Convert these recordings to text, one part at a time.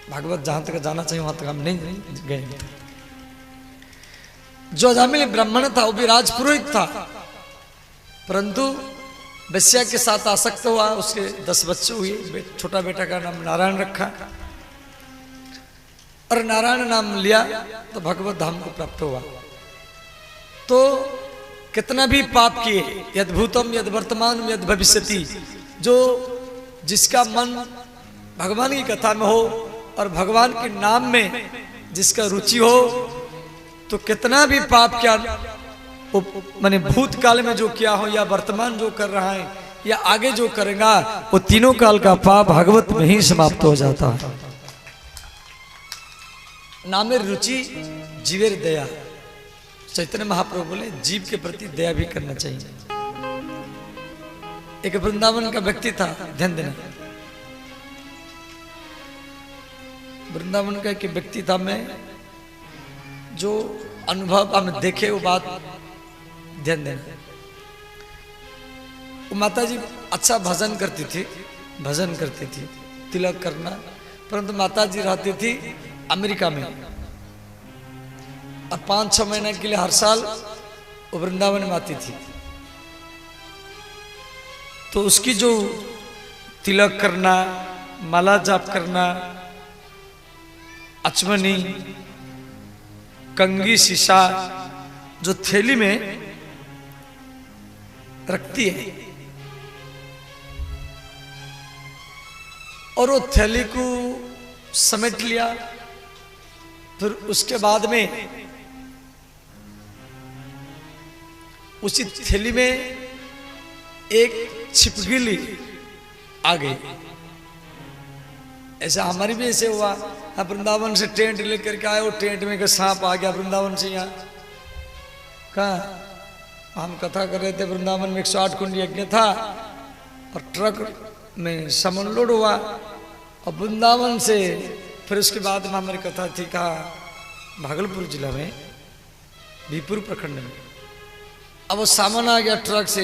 भागवत जहां तक जाना चाहिए वहां तक हम नहीं गए। जो अजामिल ब्राह्मण था वो भी राजपुरोहित था, परंतु वैश्या के साथ आसक्त हुआ। उसके 10 बच्चे हुए। छोटा बेटा का नाम नारायण रखा और नारायण नाम लिया तो भगवत धाम को प्राप्त हुआ। तो कितना भी पाप किए, यद भूतम यद वर्तमान यद भविष्यति, जो जिसका मन भगवान की कथा में हो और भगवान के नाम में जिसका रुचि हो, तो कितना भी पाप किया, वो माने भूतकाल में जो किया हो या वर्तमान जो कर रहा है या आगे जो करेगा, वो तीनों काल का पाप भागवत में ही समाप्त हो जाता है। नामेर रुचि जीवेर दया। चैतन्य महाप्रभु बोले जीव के प्रति दया भी करना चाहिए। एक वृंदावन का व्यक्ति था, ध्यान देना, वृंदावन का एक व्यक्ति था, मैं जो अनुभव हम देखे वो बात ध्यान देना। वो माता जी अच्छा भजन करती थी, तिलक करना, परंतु माता जी रहती थी अमेरिका में और 5-6 महीने के लिए हर साल वो वृंदावन में आती थी। तो उसकी जो तिलक करना, माला जाप करना, अचमनी, कंगी, शीशा जो थैली में रखती है, और वो थैली को समेट लिया। फिर उसके बाद में उसी थैली में एक छिपकली आ गई। ऐसा हमारी भी ऐसे हुआ, हम वृंदावन से टेंट लेकर के आए, वो टेंट में सांप आ गया वृंदावन से। यहाँ कहाँ हम कथा कर रहे थे, वृंदावन में 108 कुंड यज्ञ था और ट्रक में सामान लोड हुआ और वृंदावन से फिर उसके बाद में हमारी कथा थी कहा भागलपुर जिला में बीपुर प्रखंड में। अब वो सामान आ गया ट्रक से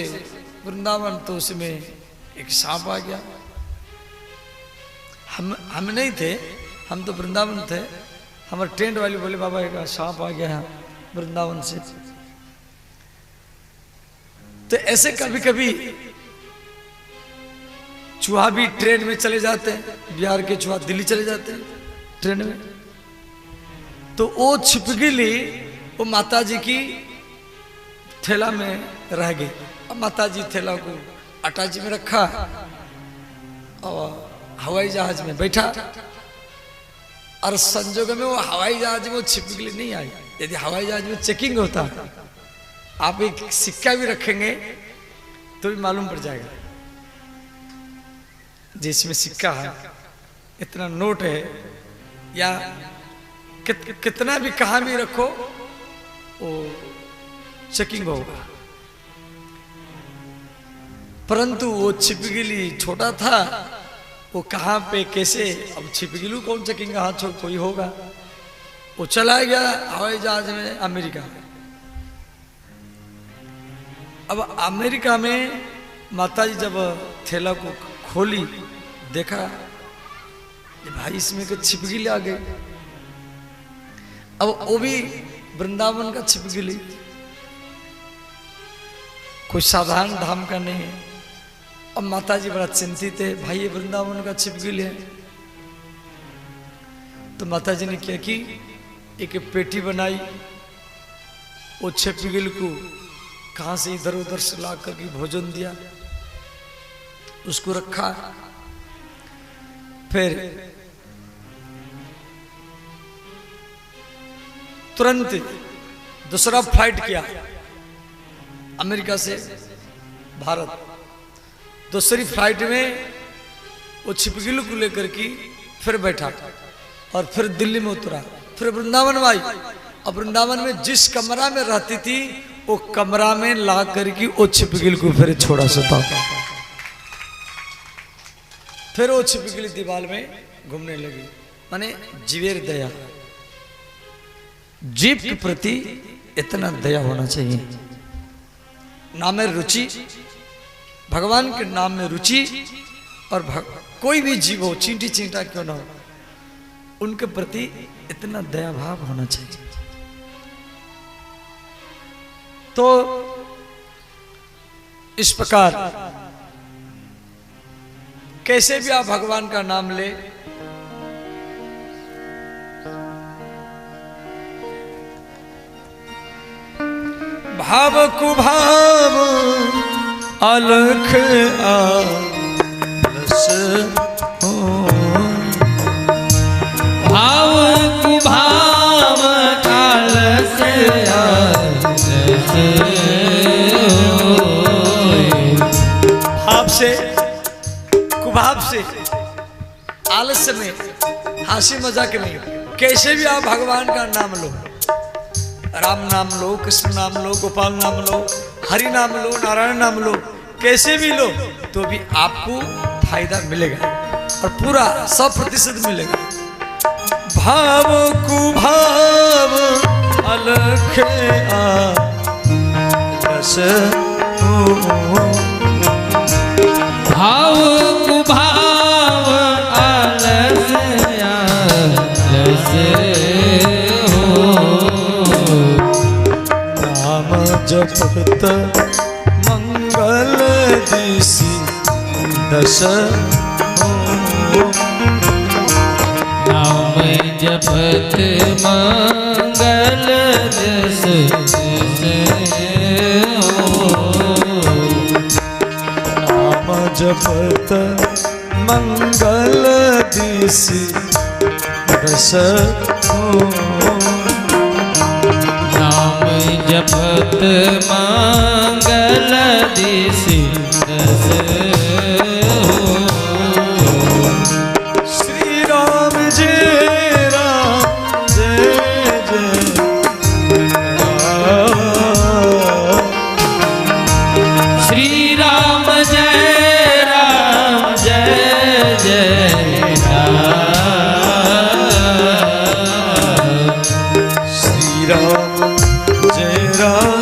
वृंदावन, तो उसमें एक सांप आ गया। हम नहीं थे, हम तो वृंदावन थे। हमारे टेंट वाले बोले बाबा एक सांप आ गया वृंदावन से। तो ऐसे कभी कभी चूहा भी ट्रेन में चले जाते हैं, बिहार के चूहा दिल्ली चले जाते हैं ट्रेन में। तो वो छिपकली वो माता जी की थैला में रह गई। अब माता जी थैला को अटैची में रखा और हवाई जहाज में बैठा, और संजोग में वो हवाई जहाज में वो छिपकली नहीं आई। यदि हवाई जहाज में चेकिंग होता, आप एक सिक्का भी रखेंगे तो भी मालूम पड़ जाएगा जिसमें सिक्का है, इतना नोट है, या कितना भी कहाँ भी रखो वो चेकिंग होगा। परंतु वो छिपकली छोटा था, वो कहाँ पे कैसे, अब छिपकली कौन चेकिंग, हाथ छोड़ कोई होगा। वो चला गया हवाई जहाज में अमेरिका में। अब अमेरिका में माताजी जब थैला को खोली, देखा भाई इसमें के छिपकली आ गई। अब वो भी वृंदावन का छिपकली, कोई साधारण धाम का नहीं है। अब माताजी बड़ा चिंतित है, भाई ये वृंदावन का छिपकली है। तो माताजी ने क्या की, एक पेटी बनाई, वो छिपकली को कहां से इधर उधर से ला करके भोजन दिया, उसको रखा। फिर तुरंत दूसरा फ्लाइट किया अमेरिका से भारत। दूसरी फ्लाइट में वो छिपकली को लेकर के फिर बैठा और फिर दिल्ली में उतरा, फिर वृंदावन में आई। और वृंदावन में जिस कमरा में रहती थी वो कमरा में ला करके वो छिपकली को फिर छोड़ा सुता। फिर वो छिपकली दीवार में घूमने लगी। माने जीवेर दया, जीव के प्रति इतना दया होना चाहिए। नाम में रुचि, भगवान के नाम में रुचि, और कोई भी जीव हो, चींटी चींटा क्यों ना हो, उनके प्रति इतना दया भाव होना चाहिए। तो इस प्रकार कैसे भी आप भगवान का नाम ले, भाव कुभाव अलख आलस हो, भाव कुभाव आलस भाव से कुभाव से आलस्य में हंसी मजाक में कैसे भी आप भगवान का नाम लो, राम नाम लो, कृष्ण नाम लो, गोपाल नाम लो, हरि नाम लो, नारायण नाम लो, कैसे भी लो तो भी आपको फायदा मिलेगा और पूरा 100% मिलेगा। भाव कुभाव अलख आलस हो, भाव कुभाव आलस हो, नाम जपत मंगल दिशि दश हो, नाम जपत मंगल दश नाम जपत मंगल दिशि दश हो, नाम जपत मंगल दिशि दश हो, श्री राम जय राम जय जय राम, श्री राम जय राम जय जय राम, श्री राम जय राम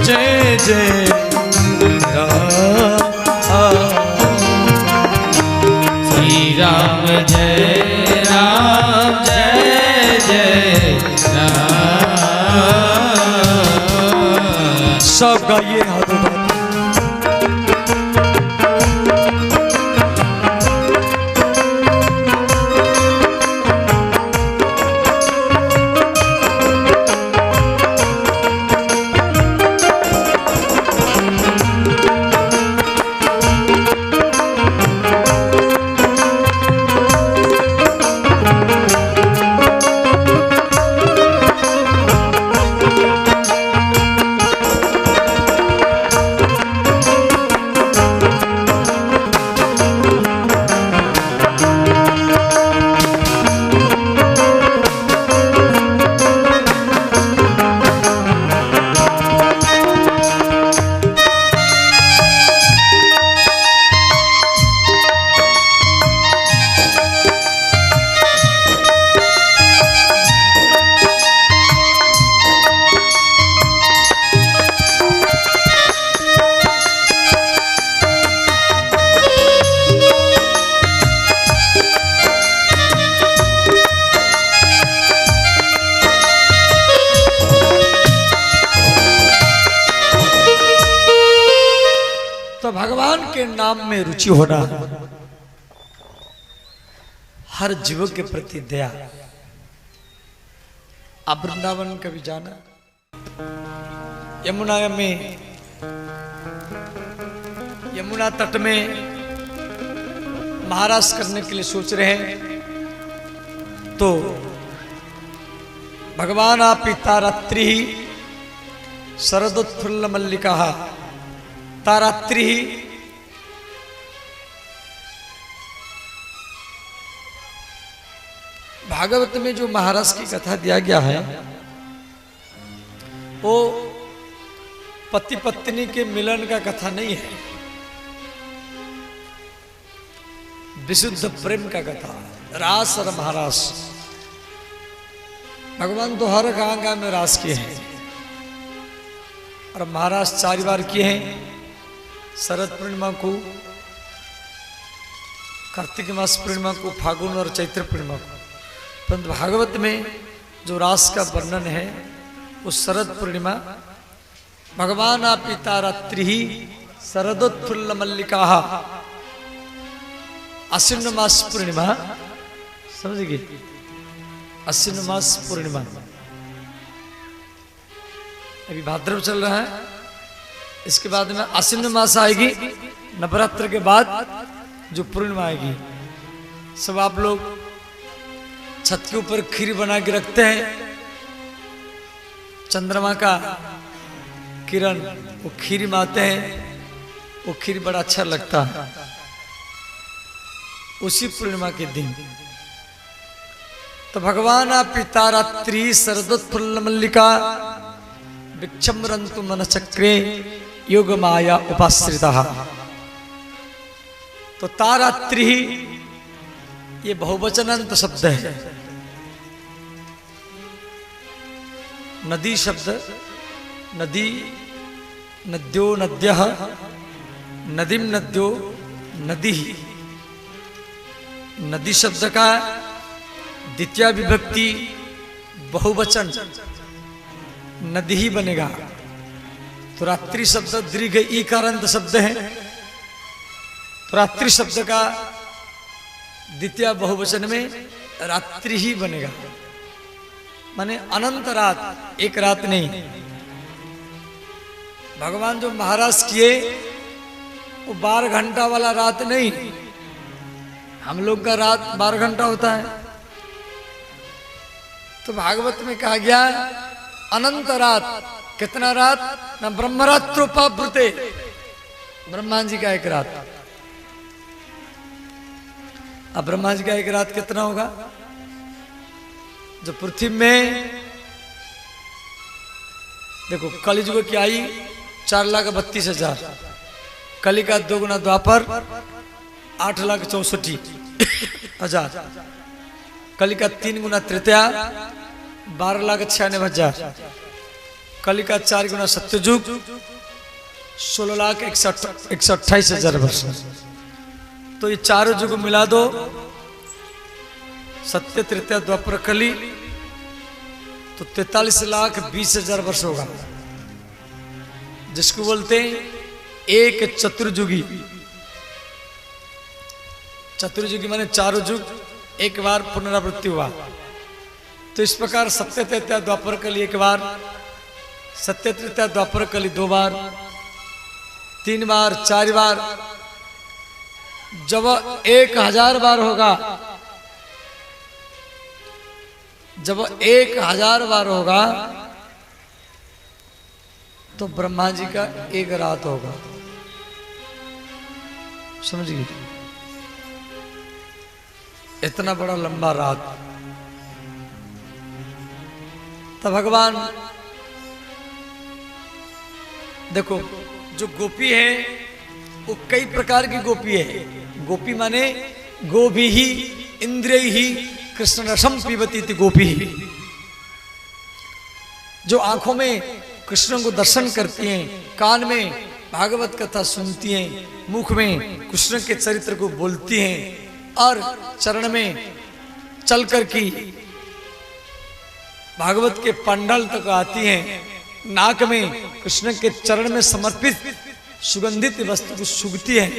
जय जय राम, श्री राम जय राम जय जय राम। सब गाइए हाथों बात। तो भगवान के नाम में रुचि होना, हर जीव के प्रति दया। आप वृंदावन कभी जाना, यमुना में, यमुना तट में महाराज करने के लिए सोच रहे हैं तो भगवान आप तारात्रि शरदोत्फुल्ल मल्लिका तारात्रि भागवत में जो महाराज की कथा दिया गया है वो पति पत्नी के मिलन का कथा नहीं है, विशुद्ध प्रेम का कथा, रास और महारास। भगवान तो हर गांव में रास किए हैं और महाराज 4 बार किए हैं, शरद पूर्णिमा को, कार्तिक मास पूर्णिमा को, फागुन और चैत्र पूर्णिमा को। परंतु भागवत में जो रास का वर्णन है उस शरद पूर्णिमा भगवान पिता रात्रि शरदोत्फुल्ल मल्लिका आश्विन मास पूर्णिमा, समझिए आश्विन मास पूर्णिमा, अभी भाद्रव चल रहा है, इसके बाद में आश्विन मास आएगी, नवरात्र के बाद जो पूर्णिमा आएगी। सब आप लोग छत के ऊपर खीर बना के रखते हैं, चंद्रमा का किरण वो खीर में आते हैं, वो खीर बड़ा अच्छा लगता है। उसी पूर्णिमा के दिन तो भगवान पिता रात्रि शरदोत्फुल्ल मल्लिका विक्षम्रन्तु मनचक्रे योग माया उपाश्रितः। तो तारात्रि ये बहुवचनांत शब्द है। नदी शब्द, नदी, नद्यो नद्यः, नदीम नद्यो नदी। नदी शब्द का द्वितीय विभक्ति बहुवचन नदी ही बनेगा। तो रात्रि शब्द दीर्घ ईकारांत शब्द है, तो रात्रि शब्द का द्वितीय बहुवचन में रात्रि ही बनेगा, माने अनंत रात, एक रात नहीं। भगवान जो महाराज किए वो 12 घंटा वाला रात नहीं, हम लोग का रात 12 घंटा होता है। तो भागवत में कहा गया अनंत रात। कितना रात? न ब्रह्मरात्रोपावृते, ब्रह्मा जी का एक रात। अब ब्रह्मा जी का एक रात कितना होगा? जो पृथ्वी में देखो कलियुग की आई 4,32,000, कली का 2 गुना द्वापर 8,64,000, कली का 3 गुना तृतीया 12,96,000, कली का 4 गुना सत्ययुग 16,128,000 वर्ष। तो ये चारों युग मिला दो, सत्य तृतीया द्वापर कली, तो 43,20,000 वर्ष होगा, जिसको बोलते हैं एक चतुर्युगी। चतुर्युगी माने चारों युग एक बार पुनरावृत्ति हुआ। तो इस प्रकार सत्य तृतीया द्वापर कली एक बार, सत्य तृतीया द्वापर कली 2 बार, 3 बार, 4 बार। जब 1000 बार होगा, जब 1000 बार होगा तो ब्रह्मा जी का एक रात होगा। समझिए इतना बड़ा लंबा रात। तो भगवान देखो जो गोपी है वो कई प्रकार की गोपी है। गोपी माने गोभी ही इंद्रिय ही कृष्ण रसम पीबती थी गोपी। जो आंखों में कृष्ण को दर्शन करती हैं, कान में भागवत कथा सुनती हैं, मुख में कृष्ण के चरित्र को बोलती हैं और चरण में चलकर की भागवत के पंडाल तक आती हैं, नाक में कृष्ण के चरण में समर्पित सुगंधित वस्तु को सूंघती हैं।